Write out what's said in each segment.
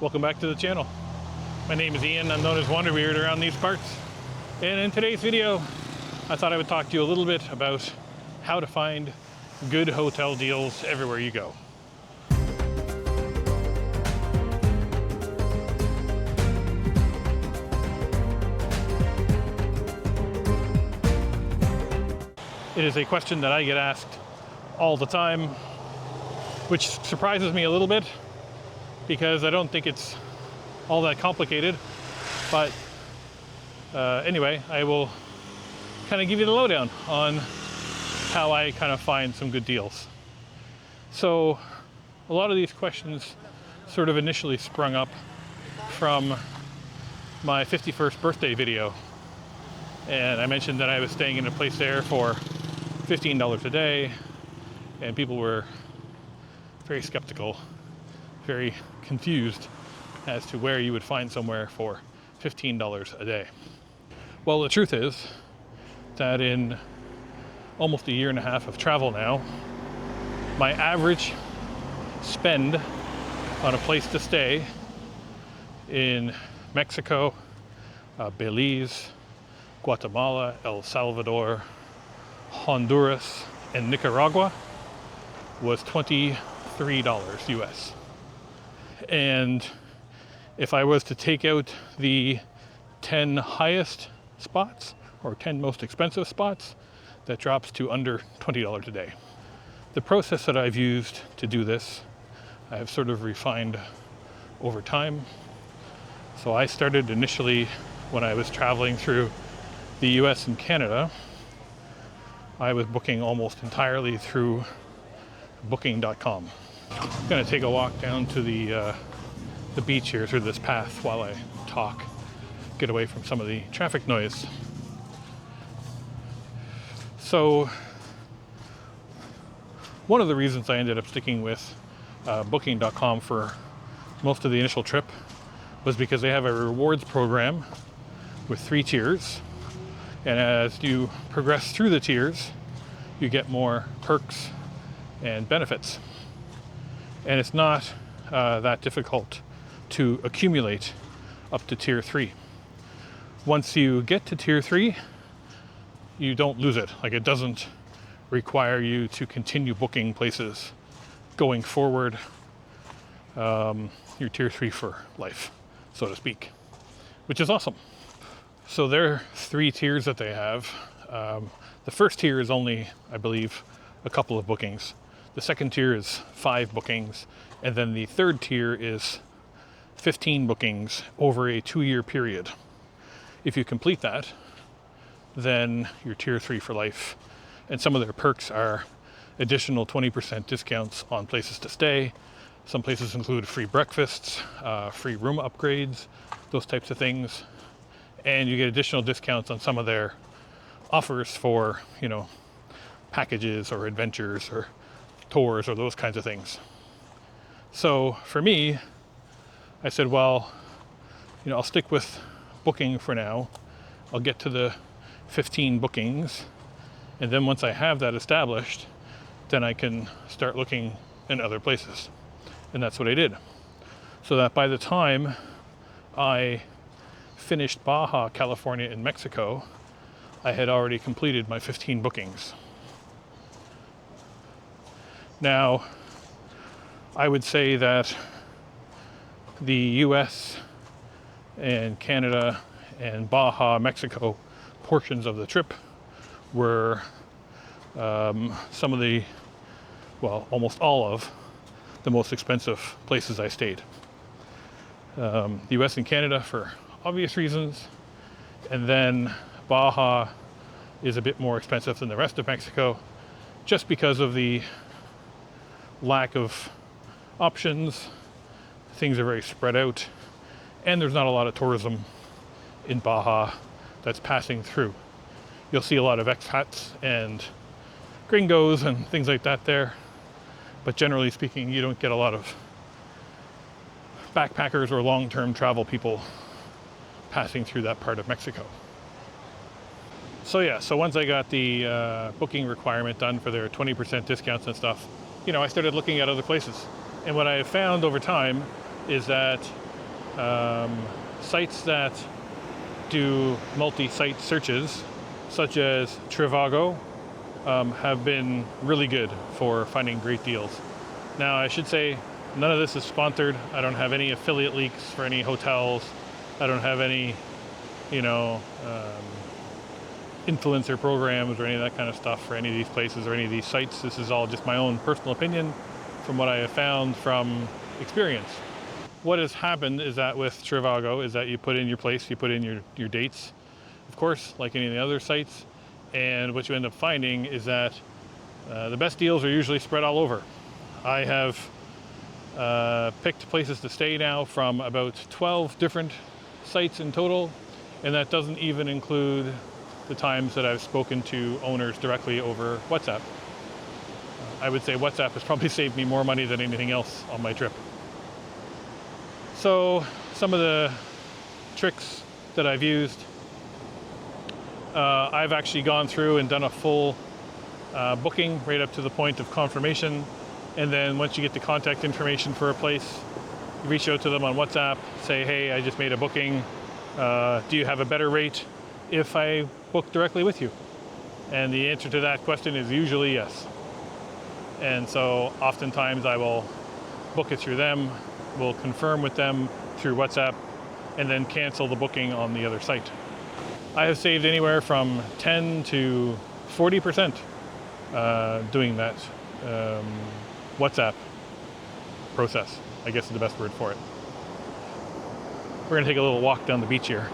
Welcome back to the channel. My name is Ian. I'm known as WanderBeard around these parts. And in today's video, I thought I would talk to you a little bit about how to find good hotel deals everywhere you go. It is a question that I get asked all the time, which surprises me a little bit because I don't think it's all that complicated. But anyway, I will kind of give you the lowdown on how I kind of find some good deals. So a lot of these questions sort of initially sprung up from my 51st birthday video. And I mentioned that I was staying in a place there for $15 a day, and people were very skeptical, very confused as to where you would find somewhere for $15 a day. Well, the truth is that in almost a year and a half of travel now, my average spend on a place to stay in Mexico, Belize, Guatemala, El Salvador, Honduras, and Nicaragua was $23 US. And if I was to take out the 10 highest spots or 10 most expensive spots, that drops to under $20 a day. The process that I've used to do this, I've sort of refined over time. So I started initially when I was traveling through the US and Canada. I was booking almost entirely through Booking.com. I'm going to take a walk down to the beach here through this path while I talk, get away from some of the traffic noise. So one of the reasons I ended up sticking with Booking.com for most of the initial trip was because they have a rewards program with 3 tiers. And as you progress through the tiers, you get more perks and benefits. And it's not that difficult to accumulate up to tier 3. Once you get to tier 3, you don't lose it. Like, it doesn't require you to continue booking places going forward. You're tier 3 for life, so to speak, which is awesome. So there are 3 tiers that they have. The first tier is only, I believe, a couple of bookings. The second tier is 5 bookings. And then the third tier is 15 bookings over a 2-year period. If you complete that, then you're tier 3 for life. And some of their perks are additional 20% discounts on places to stay. Some places include free breakfasts, free room upgrades, those types of things. And you get additional discounts on some of their offers for, packages or adventures or tours or those kinds of things. So for me, I said, well, I'll stick with Booking for now. I'll get to the 15 bookings. And then once I have that established, then I can start looking in other places. And that's what I did. So that by the time I finished Baja, California, and Mexico, I had already completed my 15 bookings. Now, I would say that the US and Canada and Baja, Mexico portions of the trip were some of the, almost all of the most expensive places I stayed. The US and Canada for obvious reasons, and then Baja is a bit more expensive than the rest of Mexico just because of the lack of options. Things are very spread out, and there's not a lot of tourism in Baja that's passing through. You'll see a lot of expats and gringos and things like that there, but generally speaking, you don't get a lot of backpackers or long-term travel people passing through that part of Mexico. So once I got the booking requirement done for their 20% discounts and stuff, I started looking at other places. And what I have found over time is that Sites that do multi-site searches, such as Trivago, have been really good for finding great deals. Now, I should say, none of this is sponsored. I don't have any affiliate links for any hotels. I don't have any, influencer programs or any of that kind of stuff for any of these places or any of these sites. This is all just my own personal opinion from what I have found from experience. What has happened is that with Trivago is that you put in your place, you put in your dates, of course, like any of the other sites, and what you end up finding is that the best deals are usually spread all over. I have picked places to stay now from about 12 different sites in total, and that doesn't even include the times that I've spoken to owners directly over WhatsApp. I would say WhatsApp has probably saved me more money than anything else on my trip. So some of the tricks that I've used, I've actually gone through and done a full booking right up to the point of confirmation. And then once you get the contact information for a place, you reach out to them on WhatsApp, say, hey, I just made a booking. Do you have a better rate if I book directly with you? And the answer to that question is usually yes. And so oftentimes I will book it through them, will confirm with them through WhatsApp, and then cancel the booking on the other site. I have saved anywhere from 10 to 40% doing that WhatsApp process, I guess is the best word for it. We're going to take a little walk down the beach here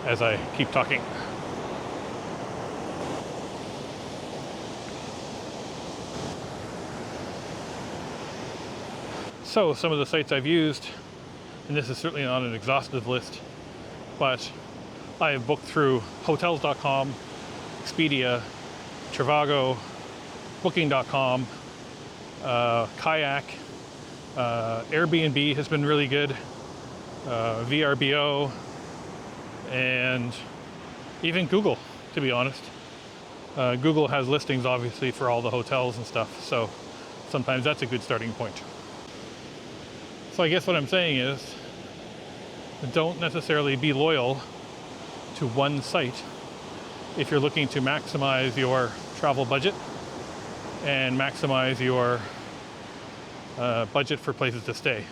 as I keep talking. So some of the sites I've used, and this is certainly not an exhaustive list, but I have booked through Hotels.com, Expedia, Trivago, Booking.com, Kayak, Airbnb has been really good, VRBO, and even Google, to be honest. Google has listings obviously for all the hotels and stuff, so sometimes that's a good starting point. So I guess what I'm saying is, don't necessarily be loyal to one site if you're looking to maximize your travel budget and maximize your budget for places to stay.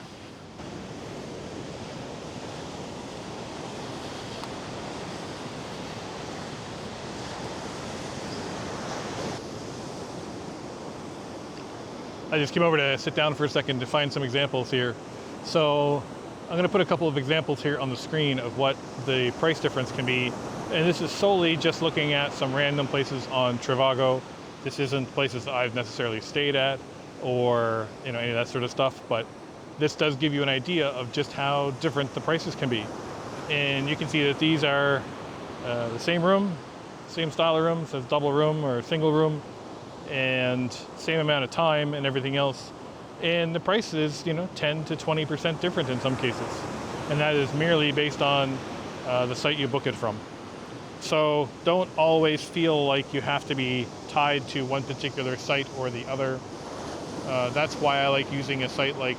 I just came over to sit down for a second to find some examples here. So I'm going to put a couple of examples here on the screen of what the price difference can be. And this is solely just looking at some random places on Trivago. This isn't places that I've necessarily stayed at or any of that sort of stuff, but this does give you an idea of just how different the prices can be. And you can see that these are the same room, same style of room, so it's double room or single room, and same amount of time and everything else. And the price is 10 to 20% different in some cases. And that is merely based on the site you book it from. So don't always feel like you have to be tied to one particular site or the other. That's why I like using a site like,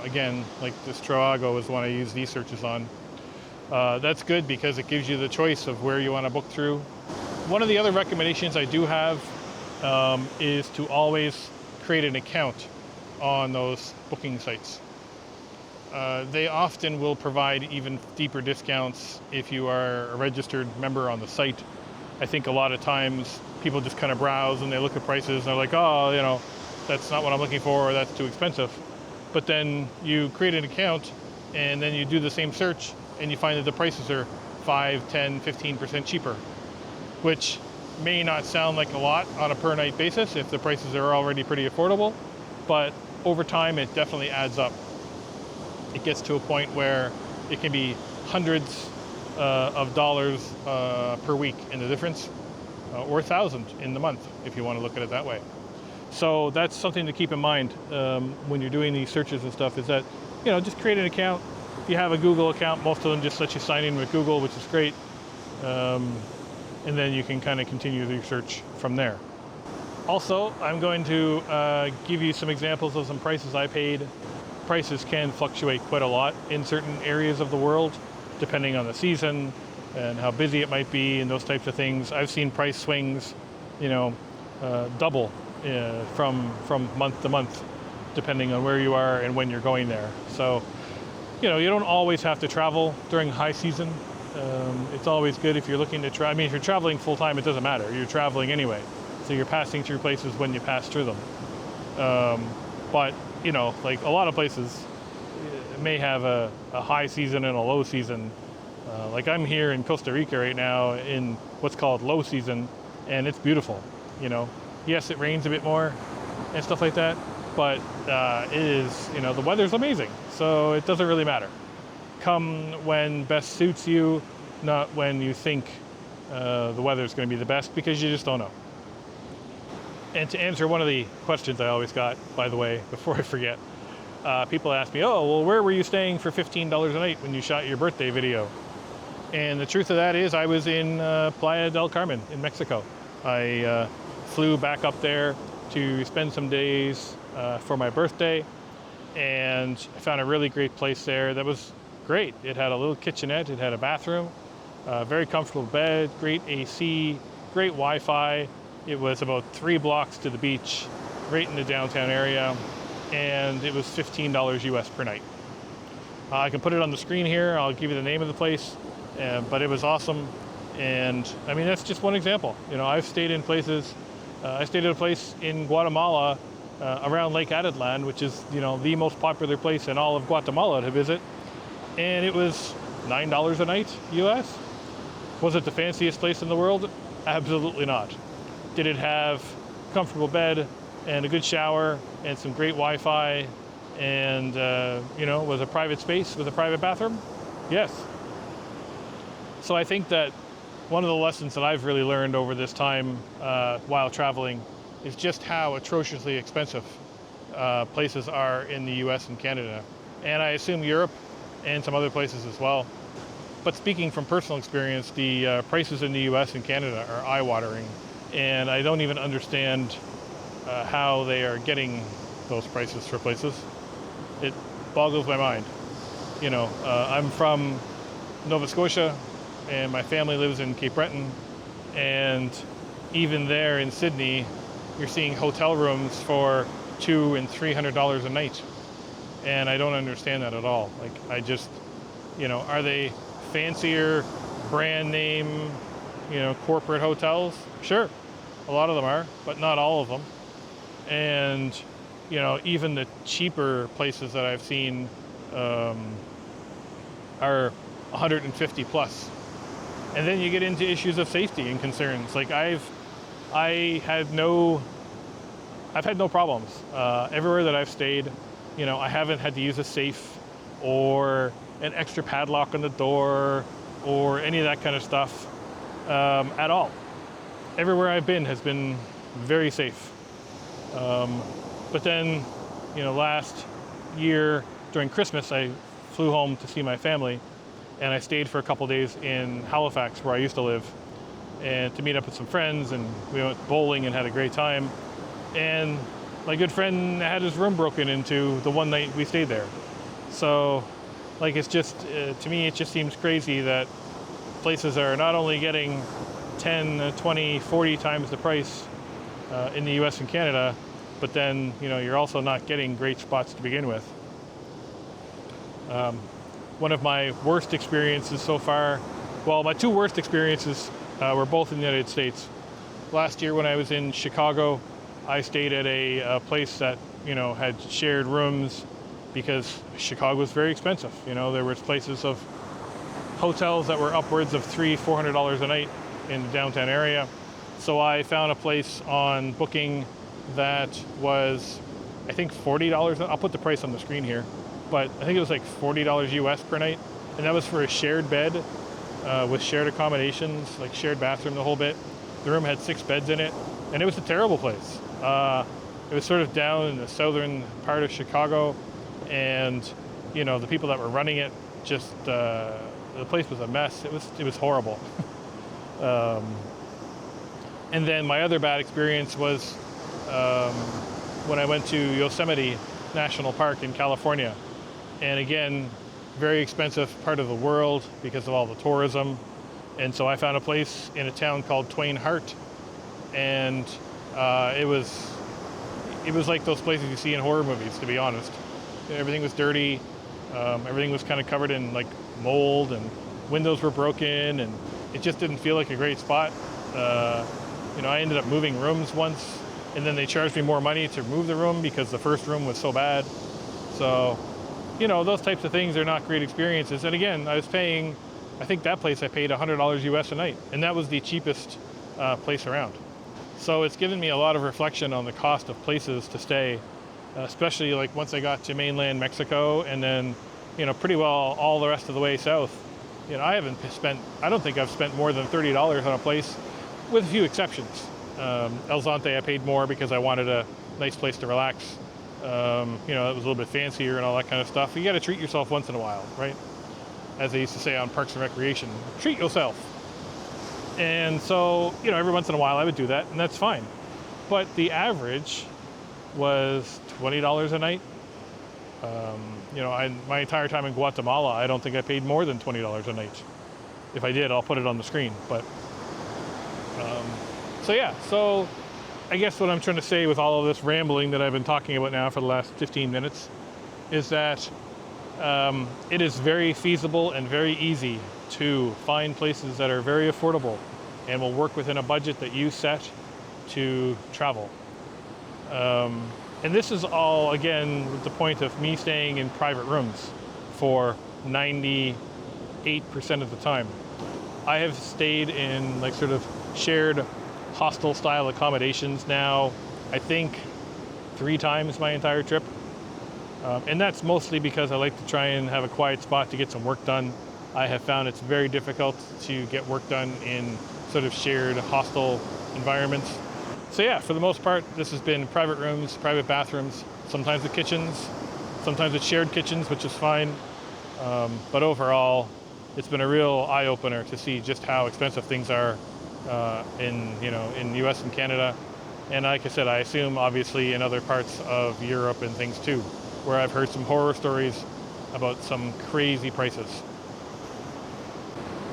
again, like this Trivago is one I use these searches on. That's good because it gives you the choice of where you want to book through. One of the other recommendations I do have is to always create an account on those booking sites. They often will provide even deeper discounts if you are a registered member on the site. I think a lot of times people just kind of browse and they look at prices and they're like, oh, that's not what I'm looking for, or that's too expensive. But then you create an account and then you do the same search and you find that the prices are 5, 10, 15% cheaper, which may not sound like a lot on a per night basis if the prices are already pretty affordable, but over time it definitely adds up. It gets to a point where it can be hundreds of dollars per week in the difference, or 1,000 in the month if you want to look at it that way. So that's something to keep in mind when you're doing these searches and stuff, is that just create an account. If you have a Google account, most of them just let you sign in with Google, which is great, and then you can kind of continue the search from there. Also, I'm going to give you some examples of some prices I paid prices can fluctuate quite a lot in certain areas of the world, depending on the season and how busy it might be and those types of things. I've seen price swings, double from month to month, depending on where you are and when you're going there. So, you don't always have to travel during high season. It's always good if you're looking to try. I mean, if you're traveling full time, it doesn't matter. You're traveling anyway, so you're passing through places when you pass through them. But like a lot of places may have a high season and a low season. Like I'm here in Costa Rica right now in what's called low season, and it's beautiful. Yes, it rains a bit more and stuff like that, but it is, the weather's amazing, so it doesn't really matter. Come when best suits you, not when you think the weather's going to be the best, because you just don't know. And to answer one of the questions I always got, by the way, before I forget, people ask me, oh, well, where were you staying for $15 a night when you shot your birthday video? And the truth of that is I was in Playa del Carmen in Mexico. I flew back up there to spend some days for my birthday, and I found a really great place there that was great. It had a little kitchenette, it had a bathroom, very comfortable bed, great AC, great Wi-Fi. It was about 3 blocks to the beach, right in the downtown area, and it was $15 US per night. I can put it on the screen here. I'll give you the name of the place, but it was awesome. And I mean, that's just one example. I've stayed in places. I stayed at a place in Guatemala around Lake Atitlan, which is the most popular place in all of Guatemala to visit, and it was $9 a night US. Was it the fanciest place in the world? Absolutely not. Did it have a comfortable bed and a good shower and some great Wi-Fi and was a private space with a private bathroom? Yes. So I think that one of the lessons that I've really learned over this time while traveling is just how atrociously expensive places are in the US and Canada, and I assume Europe and some other places as well. But speaking from personal experience, the prices in the US and Canada are eye-watering, and I don't even understand how they are getting those prices for places. It boggles my mind. I'm from Nova Scotia, and my family lives in Cape Breton, and even there in Sydney, you're seeing hotel rooms for $200 and $300 a night, and I don't understand that at all. Like, I just, are they fancier brand name, corporate hotels? Sure, a lot of them are, but not all of them. And even the cheaper places that I've seen are 150 plus. And then you get into issues of safety and concerns. Like I've had no problems everywhere that I've stayed. I haven't had to use a safe or an extra padlock on the door or any of that kind of stuff at all. Everywhere I've been has been very safe. But then, last year during Christmas, I flew home to see my family, and I stayed for a couple days in Halifax, where I used to live, and to meet up with some friends, and we went bowling and had a great time. And my good friend had his room broken into the one night we stayed there. So, it's just, to me, it just seems crazy that places are not only getting 10, 20, 40 times the price in the US and Canada, but then, you're also not getting great spots to begin with. One of my worst experiences so far, well, my 2 worst experiences were both in the United States. Last year when I was in Chicago, I stayed at a place that, had shared rooms because Chicago was very expensive. There were places of hotels that were upwards of $300-400 a night in the downtown area. So I found a place on Booking that was, I think, $40. I'll put the price on the screen here, but I think it was like $40 US per night, and that was for a shared bed with shared accommodations, like shared bathroom, the whole bit. The room had 6 beds in it, and it was a terrible place. It was sort of down in the southern part of Chicago, and the people that were running it, just the place was a mess. It was horrible. And then my other bad experience was when I went to Yosemite National Park in California. And again, very expensive part of the world because of all the tourism. And so I found a place in a town called Twain Harte, and it was like those places you see in horror movies, to be honest. Everything was dirty. Everything was kind of covered in like mold, and windows were broken, and it just didn't feel like a great spot. I ended up moving rooms once, and then they charged me more money to move the room because the first room was so bad. So, those types of things are not great experiences. And again, I was paying, I think that place I paid $100 US a night, and that was the cheapest place around. So it's given me a lot of reflection on the cost of places to stay, especially like once I got to mainland Mexico, and then, pretty well all the rest of the way south. I don't think I've spent more than $30 on a place, with a few exceptions. El Zonte I paid more because I wanted a nice place to relax. It was a little bit fancier and all that kind of stuff. You got to treat yourself once in a while, right? As they used to say on Parks and Recreation, treat yourself. And so, every once in a while I would do that, and that's fine. But the average was $20 a night. My entire time in Guatemala, I don't think I paid more than $20 a night. If I did, I'll put it on the screen. But so I guess what I'm trying to say with all of this rambling that I've been talking about now for the last 15 minutes is that it is very feasible and very easy to find places that are very affordable and will work within a budget that you set to travel. And this is all, again, with the point of me staying in private rooms for 98% of the time. I have stayed in like sort of shared hostel style accommodations now, I think 3 times my entire trip. And that's mostly because I like to try and have a quiet spot to get some work done. I have found it's very difficult to get work done in sort of shared hostel environments. So yeah, for the most part, this has been private rooms, private bathrooms, sometimes the kitchens, sometimes it's shared kitchens, which is fine. But overall, it's been a real eye-opener to see just how expensive things are in the US and Canada. And like I said, I assume obviously in other parts of Europe and things too, where I've heard some horror stories about some crazy prices.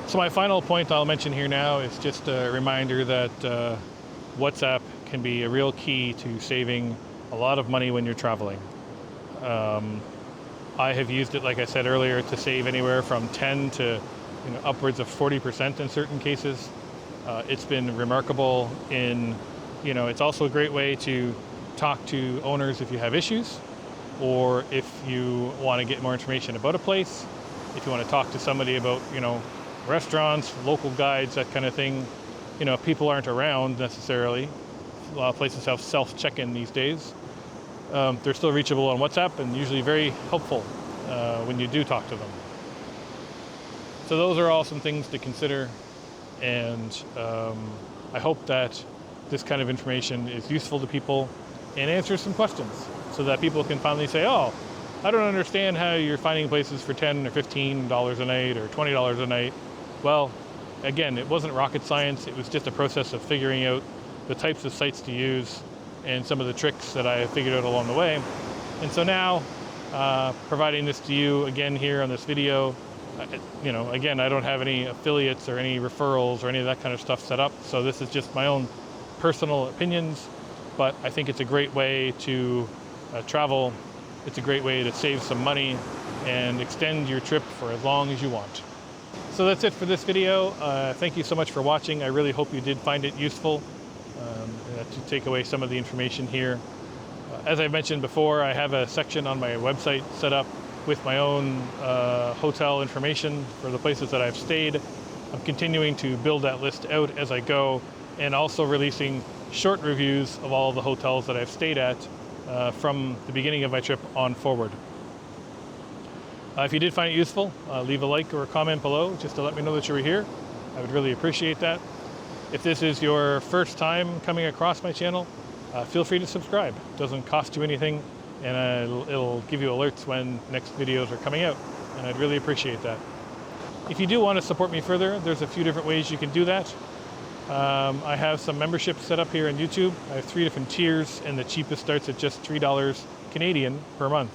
So my final point I'll mention here now is just a reminder that WhatsApp can be a real key to saving a lot of money when you're traveling. I have used it, like I said earlier, to save anywhere from 10 to upwards of 40% in certain cases. It's been remarkable it's also a great way to talk to owners if you have issues, or if you want to get more information about a place, if you want to talk to somebody about, restaurants, local guides, that kind of thing. If people aren't around necessarily, a lot of places have self-check-in these days. They're still reachable on WhatsApp and usually very helpful when you do talk to them. So those are all some things to consider, and I hope that this kind of information is useful to people and answers some questions so that people can finally say, oh, I don't understand how you're finding places for $10 or $15 a night or $20 a night. Well, again, it wasn't rocket science. It was just a process of figuring out the types of sites to use and some of the tricks that I figured out along the way. And so now, providing this to you again here on this video, again, I don't have any affiliates or any referrals or any of that kind of stuff set up. So this is just my own personal opinions, but I think it's a great way to travel. It's a great way to save some money and extend your trip for as long as you want. So that's it for this video. Thank you so much for watching. I really hope you did find it useful to take away some of the information here. As I mentioned before, I have a section on my website set up with my own hotel information for the places that I've stayed. I'm continuing to build that list out as I go, and also releasing short reviews of all the hotels that I've stayed at from the beginning of my trip on forward. If you did find it useful, leave a like or a comment below just to let me know that you were here. I would really appreciate that. If this is your first time coming across my channel, feel free to subscribe. It doesn't cost you anything, and it'll give you alerts when next videos are coming out, and I'd really appreciate that. If you do want to support me further, there's a few different ways you can do that. I have some memberships set up here on YouTube. I have 3 different tiers, and the cheapest starts at just $3 Canadian per month.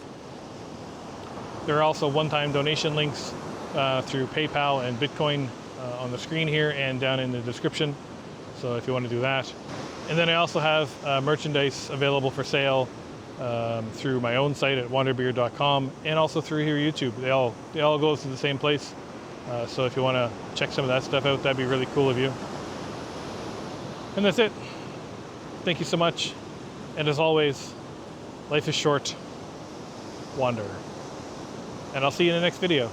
There are also one-time donation links through PayPal and Bitcoin on the screen here and down in the description. So if you want to do that. And then I also have merchandise available for sale through my own site at WanderBeard.com and also through here YouTube. They all go to the same place. So if you want to check some of that stuff out, that'd be really cool of you. And that's it. Thank you so much. And as always, life is short. Wander. And I'll see you in the next video.